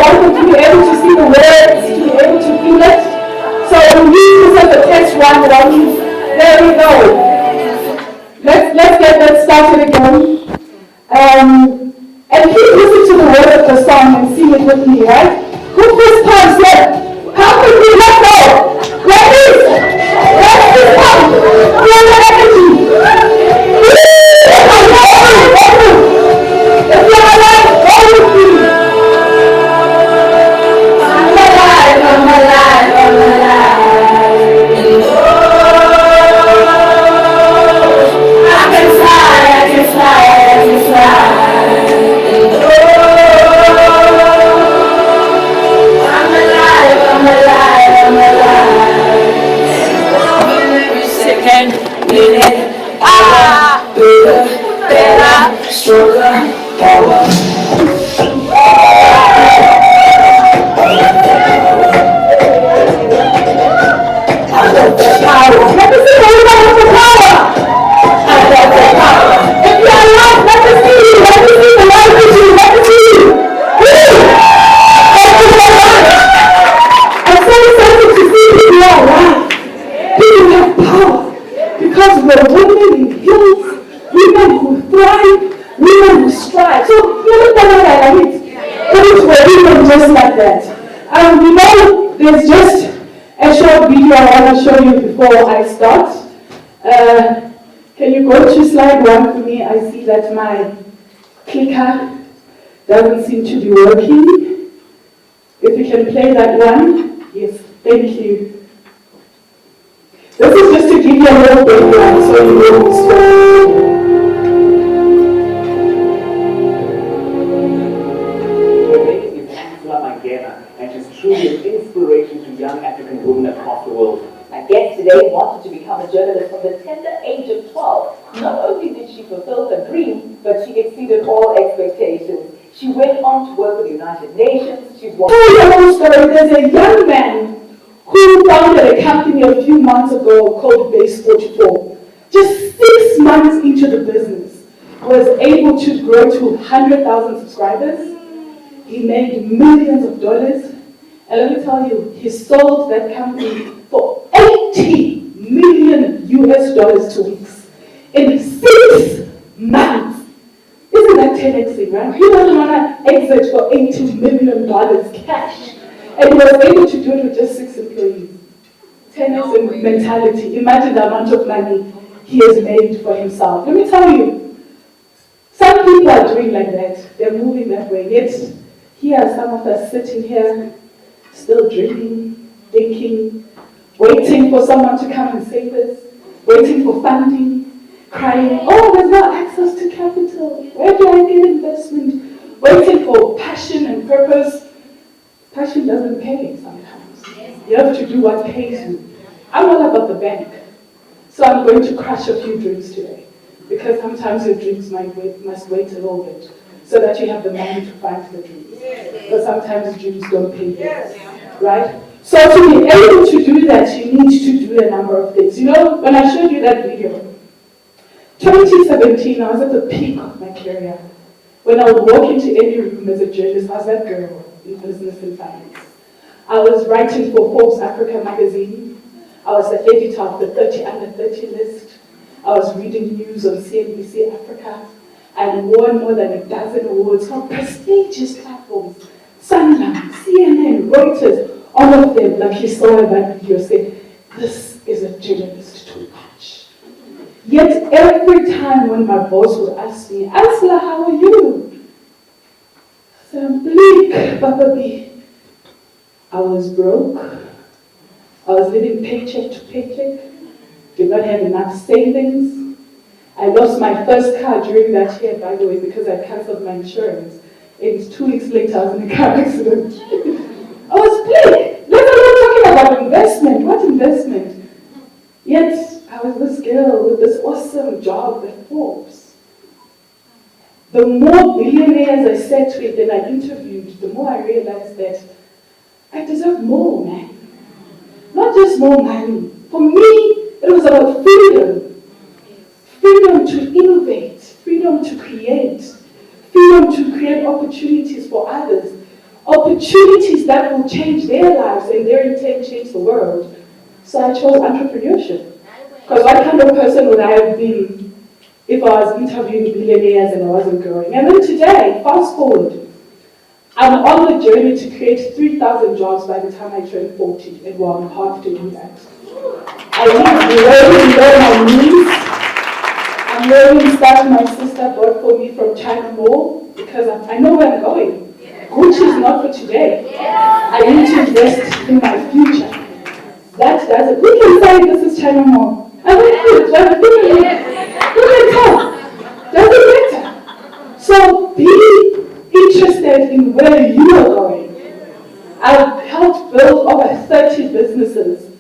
want them to be able to see the words, to be able to feel it. So we use this as a test run. There we go. Let's get that started again. And please listen to the words of the song and sing it with me, right? Who first comes here? How could we let go? Ladies, let's just come. Feel the energy. If you're alive, go with me. I'm alive, I'm alive, I'm alive. I can fly, I can fly, I can fly. I'm alive, I'm alive, I'm alive. Second minute, bigger, better, stronger, power. I got the power. Let me see everybody with the power. I got the power. If you're alive, let me see you. Let me see the light with you. Let me see you. Woo! Thank you so much. I'm so excited to see people alive. People have power. Because we're women in hills, women who thrive, women who strive. So you look at what I mean. We're women just like that. You know, there's just a short video I want to show you before I start. Can you go to slide 1 for me? I see that my clicker doesn't seem to be working. If you can play that one. Yes, thank you. This is just to give you a little background so you know who's talking. Her name is Ancillar, and she's truly an inspiration to young African women across the world. My guest today wanted to become a journalist from the tender age of 12. Not only did she fulfill her dream, but she exceeded all expectations. She went on to work with the United Nations. She was... There's a young man who founded a company a few months ago called Base 44. Just 6 months into the business, was able to grow to 100,000 subscribers. He made millions of dollars. And let me tell you, he sold that company for $80 million US to weeks in 6 months. Isn't that 10xing, right? He doesn't want to exit for $80 million cash. And he was able to do it with just 6 employees. 10x mentality. Imagine the amount of money he has made for himself. Let me tell you, some people are doing like that. They're moving that way. Yet, here are some of us sitting here, still dreaming, thinking, waiting for someone to come and save us, waiting for funding, crying, oh, there's no access to capital. Where do I get investment? Waiting for passion and purpose. Passion doesn't pay sometimes. You have to do what pays you. I'm all about the bank. So I'm going to crush a few dreams today. Because sometimes your dreams must wait a little bit so that you have the money to find the dreams. But sometimes dreams don't pay bills, right? So to be able to do that, you need to do a number of things. You know, when I showed you that video, 2017, I was at the peak of my career. When I would walk into any room as a journalist, I was that girl in business and finance. I was writing for Forbes Africa magazine. I was the editor of the 30 under 30 list. I was reading news on CNBC Africa. I won more than a dozen awards from prestigious platforms. Sunlight, CNN, Reuters, all of them, like you saw in that video, said, this is a journalist too much. Yet every time when my boss would ask me, Ancillar, how are you? I said, I'm bleak, Papa B. I was broke. I was living paycheck to paycheck. Did not have enough savings. I lost my first car during that year, by the way, because I cancelled my insurance. And 2 weeks later, I was in a car accident. I was bleak. Let alone talking about investment. What investment? Yet, I was this girl with this awesome job at Forbes. The more billionaires I sat with and I interviewed, the more I realized that I deserve more, man. Not just more money. For me, it was about freedom. Freedom to innovate, freedom to create opportunities for others, opportunities that will change their lives and their intent change the world. So I chose entrepreneurship. Because what kind of person would I have been if I was interviewing billionaires and I wasn't growing? And then today, fast forward, I'm on the journey to create 3,000 jobs by the time I turn 40, and we're on path to do that. I need really low my knees. I'm wearing stuff my sister bought for me from China Mall because I know where I'm going. Gucci is not for today. I need to invest in my future. That does it. We can say this is China Mall. I went good. You can tell. Doesn't matter. So be interested in where you are going. I've helped build over 30 businesses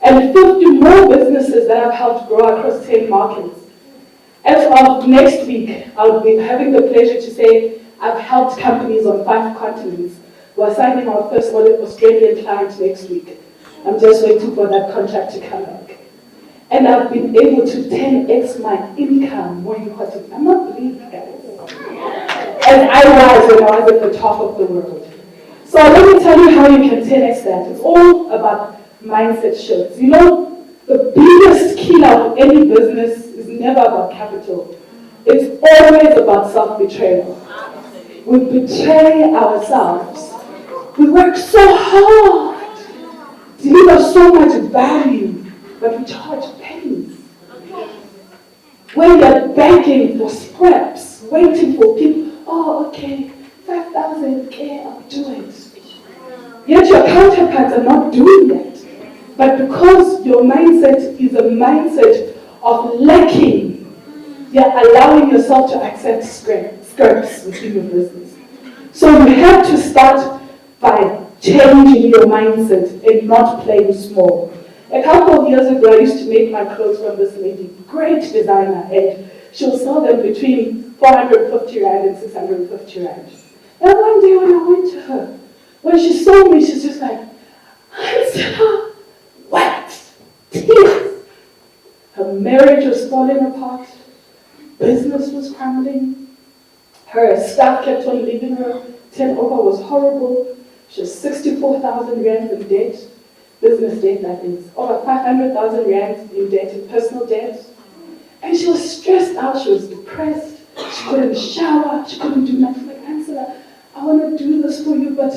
and 50 more businesses that I've helped grow across 10 markets. As of next week, I'll be having the pleasure to say I've helped companies on 5 continents. We're signing our first Australian client next week. I'm just waiting for that contract to come back. And I've been able to 10x my income, more importantly. I'm not believing guys. As I was when I was at the top of the world. So let me tell you how you can 10x that. It's all about mindset shifts. You know, the biggest killer of any business is never about capital. It's always about self-betrayal. We betray ourselves. We work so hard, deliver so much value, but we charge pennies. When you're begging for scraps, waiting for people, oh, okay, 5,000, okay, I'll do it. Yet your counterparts are not doing that. But because your mindset is a mindset of lacking, you're allowing yourself to accept scraps within your business. So you have to start by changing your mindset and not playing small. A couple of years ago, I used to make my clothes from this lady, great designer, and she'll sell them between 450 Rand and 650 Rand. And one day when I went to her, when she saw me, she's just like, Ancillar, what? Tears. Her marriage was falling apart. Business was crumbling. Her staff kept on leaving her. Turnover was horrible. She was 64,000 Rand in debt. Business debt, that is. Over 500,000 Rand in debt, in personal debt. And she was stressed out. She was depressed. She couldn't shower. She couldn't do nothing. Like, Ancillar, I want to do this for you, but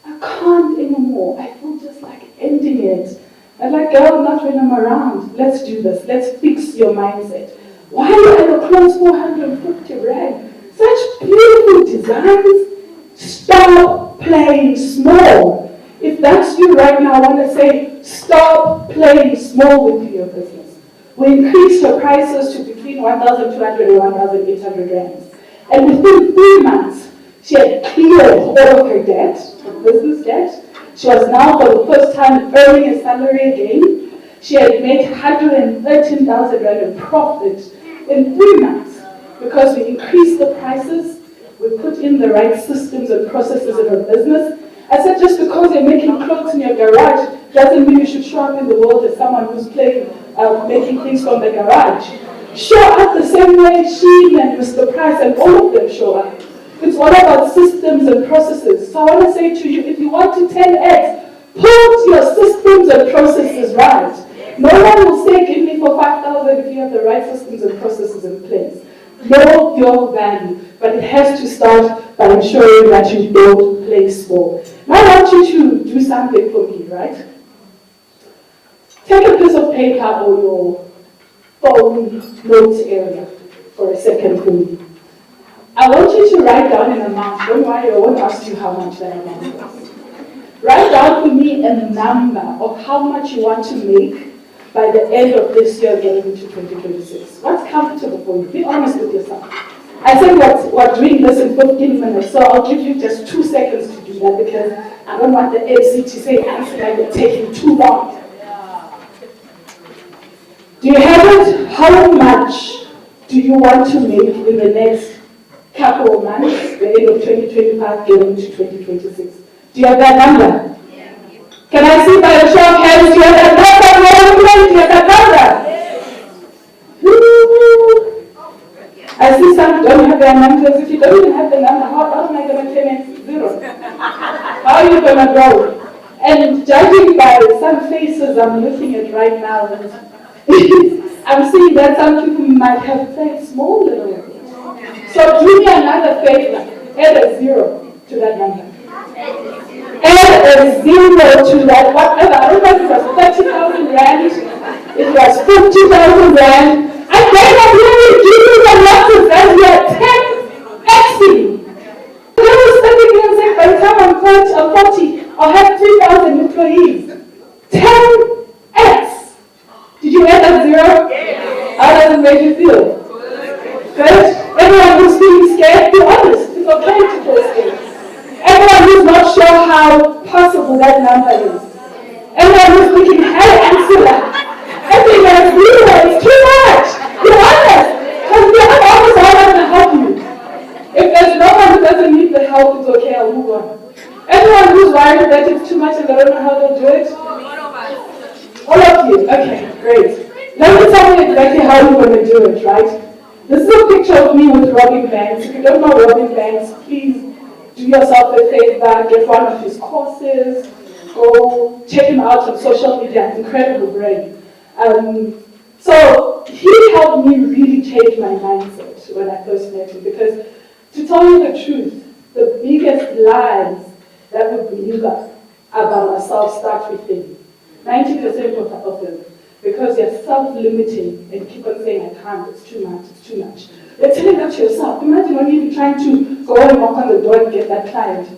I can't anymore. I feel just like ending it. I'm like, girl, not when I'm around. Let's do this. Let's fix your mindset. Why are your clothes 450 Rand? Such beautiful designs. Stop playing small. If that's you right now, I want to say, stop playing small with your business. We increased her prices to between 1,200 and 1,800 Rand. And within 3 months, she had cleared all of her debt, her business debt. She was now, for the first time, earning a salary again. She had made 113,000 Rand in profit in 3 months because we increased the prices, we put in the right systems and processes in her business. I said, just because you're making clothes in your garage doesn't mean you should show up in the world as someone who's making things from the garage. Show up the same way she and Mr. Price and all of them show up. It's all about systems and processes. So I want to say to you, if you want to 10x, put your systems and processes right. No one will say, give me for 5,000 if you have the right systems and processes in place. Know your value, but it has to start by ensuring that you don't play small. Now I want you to do something for me, right? Take a piece of paper or your phone notes area for a second for me. I want you to write down an amount. Don't worry, I won't ask you how much that amount is. Write down for me a number of how much you want to make by the end of this year getting into 2026. What's comfortable for you? Be honest with yourself. I said we're doing this in 15 minutes, so I'll give you just 2 seconds to do that because I don't want the MC to say, Ancillar, you're taking too long. Do you have it? How much do you want to make in the next couple of months, the end of 2025, getting into 2026? Do you have that number? Can I see by a show of hands, do you have that number? Do you have that number? I see some don't have their numbers. If you don't even have the number, how am I going to 10x 0? are you going to go? And judging by some faces I'm looking at right now, I'm seeing that some people might have played small little bit. So do me another favor, add a 0 to that number. Add a 0 to that, whatever. I don't know if it was 30,000 rand, if it was 50,000 rand. I cannot really give you the losses as we are 10xing. I was standing here and saying, by the time I'm 40, I'll have 3,000 employees. 10x. Did you add that 0? Yes. How does it make you feel? Good? Everyone who's feeling scared, be honest. It's okay to feel scared. Everyone who's not sure how possible that number is. Everyone who's thinking, hey, Ancillar, I think that's zero, it's too much. Be honest. Because the other office are not going to help you. If there's no one who doesn't need the help, it's okay, I'll move on. Everyone who's worried that it's too much and they don't know how to do it? All of you. Okay, great. Let me tell you exactly how you're going to do it, right? This is a picture of me with robbing banks. If you don't know robbing banks, please do yourself a favor, get one of his courses, go check him out on social media. Incredible brain. So he helped me really change my mindset when I first met him, because to tell you the truth, the biggest lies that we believe about ourselves start with him. 90% of them. Because you're self-limiting and keep on saying, I can't, it's too much, it's too much. You're telling that to yourself. Imagine when you're trying to go and knock on the door and get that client.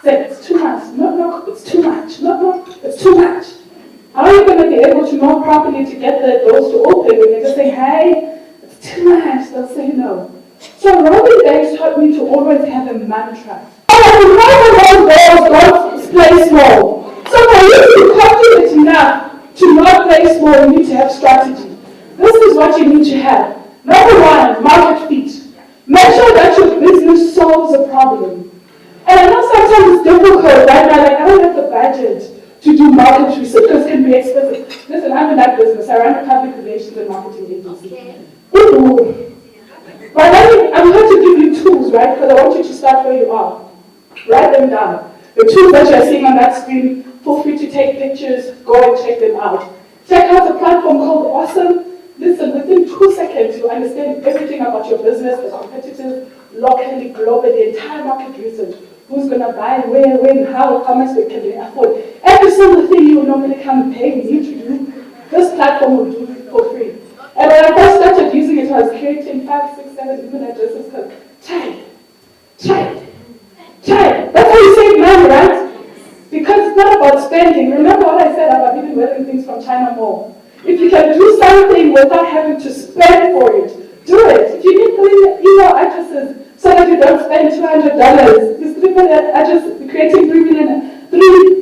Say, it's too much. No, it's too much. No, it's too much. How are you going to be able to know properly to get the doors to open when you're just saying, hey, it's too much? They'll say no. So robbing banks taught me to always have a mantra. Don't play small. So for you to be confident enough to not play small, you need to have strategy. This is what you need to have. Number 1, market fit. Make sure that your business solves a problem. And I know sometimes it's difficult, right? Like, I don't have the budget to do market research because it can be expensive. Listen, I'm in that business. I run a public relations and marketing agency. Ooh. But I'm going to give you tools, right? Because I want you to start where you are. Write them down. The tools that you're seeing on that screen, feel free to take pictures, go and check them out. Check out a platform called Awesome. Listen, within 2 seconds, you understand everything about your business, the competitors, locally, globally, entire market research. Who's going to buy, where, when, how much they can afford. Every single thing you would normally come and pay me to do, this platform will do it for free. And when I first started using it, I was creating 5, 6, 7 email addresses because try it. That's how you save money, right? Because it's not about spending. Remember what I said about even wearing things from China Mall. If you can do something without having to spend for it, do it. If you need 3 email addresses so that you don't spend $200, these 3 million addresses, creating 3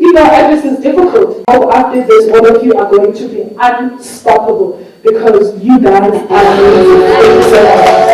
email addresses is difficult. After this, all of you are going to be unstoppable because you guys are amazing.